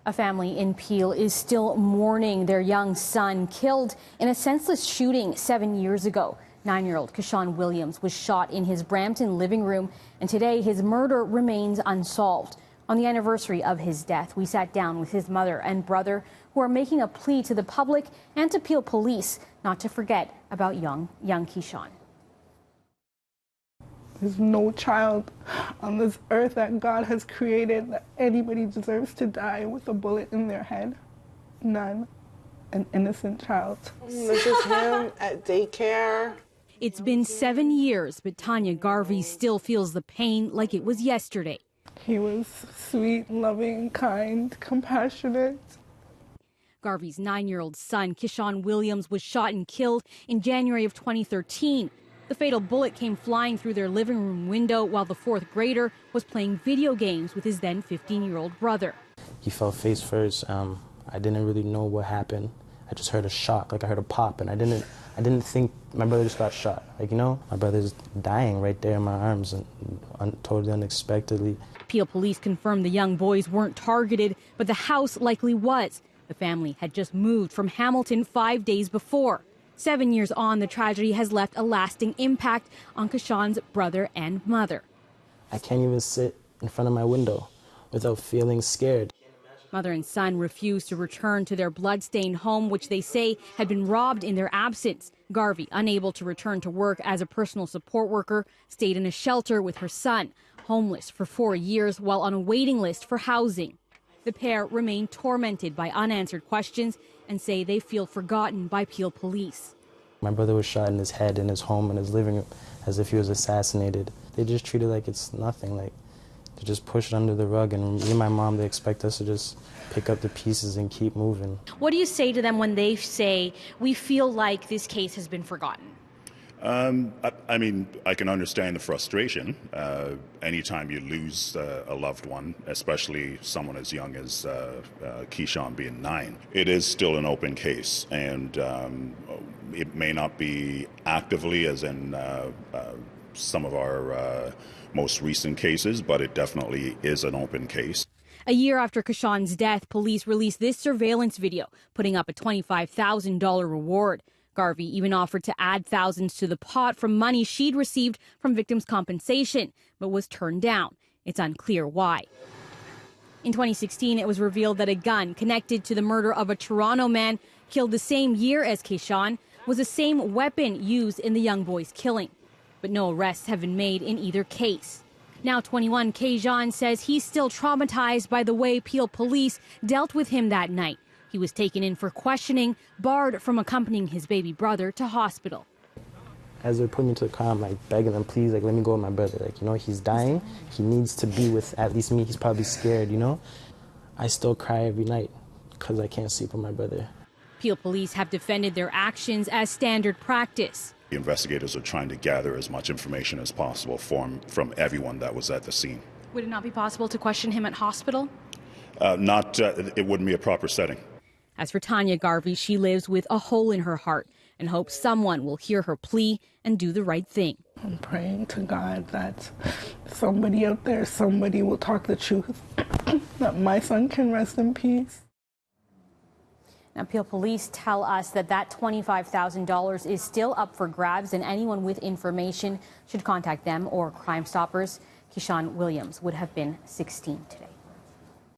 A family in Peel is still mourning their young son killed in a senseless shooting 7 years ago. 9-year-old Kesean Williams was shot in his Brampton living room, and today his murder remains unsolved. On the anniversary of his death, we sat down with his mother and brother, who are making a plea to the public and to Peel police not to forget about young Kesean. There's no child on this earth that God has created that anybody deserves to die with a bullet in their head. None. An innocent child. This is him at daycare. It's been 7 years, but Tanya Garvey still feels the pain like it was yesterday. He was sweet, loving, kind, compassionate. Garvey's 9-year-old son, Kesean Williams, was shot and killed in January of 2013. The fatal bullet came flying through their living room window while the fourth grader was playing video games with his then 15-year-old brother. He fell face first. I didn't really know what happened. I just heard a shock, like I heard a pop, and I didn't think my brother just got shot. Like, you know, my brother's dying right there in my arms, and totally unexpectedly. Peel police confirmed the young boys weren't targeted, but the house likely was. The family had just moved from Hamilton 5 days before. 7 years on, the tragedy has left a lasting impact on Kesean's brother and mother. I can't even sit in front of my window without feeling scared. Mother and son refused to return to their blood-stained home, which they say had been robbed in their absence. Garvey, unable to return to work as a personal support worker, stayed in a shelter with her son, homeless for 4 years while on a waiting list for housing. The pair remain tormented by unanswered questions and say they feel forgotten by Peel police. My brother was shot in his head in his home, in his living room, as if he was assassinated. They just treat it like it's nothing, like to just push it under the rug. And me and my mom, they expect us to just pick up the pieces and keep moving. What do you say to them when they say, we feel like this case has been forgotten? I mean, I can understand the frustration. Anytime you lose a loved one, especially someone as young as Kesean being 9, it is still an open case, and it may not be actively as in some of our most recent cases, but it definitely is an open case. A year after Kesean's death, police released this surveillance video, putting up a $25,000 reward. Garvey even offered to add thousands to the pot from money she'd received from victims' compensation, but was turned down. It's unclear why. In 2016, it was revealed that a gun connected to the murder of a Toronto man killed the same year as Kesean was the same weapon used in the young boy's killing. But no arrests have been made in either case. Now 21, Kesean says he's still traumatized by the way Peel police dealt with him that night. He was taken in for questioning, barred from accompanying his baby brother to hospital. As they're putting me to the car, I'm like begging them, please, like, let me go with my brother. Like, you know, he's dying. He needs to be with at least me. He's probably scared, you know. I still cry every night because I can't sleep with my brother. Peel police have defended their actions as standard practice. The investigators are trying to gather as much information as possible from everyone that was at the scene. Would it not be possible to question him at hospital? It wouldn't be a proper setting. As for Tanya Garvey, she lives with a hole in her heart and hopes someone will hear her plea and do the right thing. I'm praying to God that somebody out there, somebody will talk the truth, that my son can rest in peace. Now, Peel police tell us that $25,000 is still up for grabs, and anyone with information should contact them or Crime Stoppers. Kesean Williams would have been 16 today.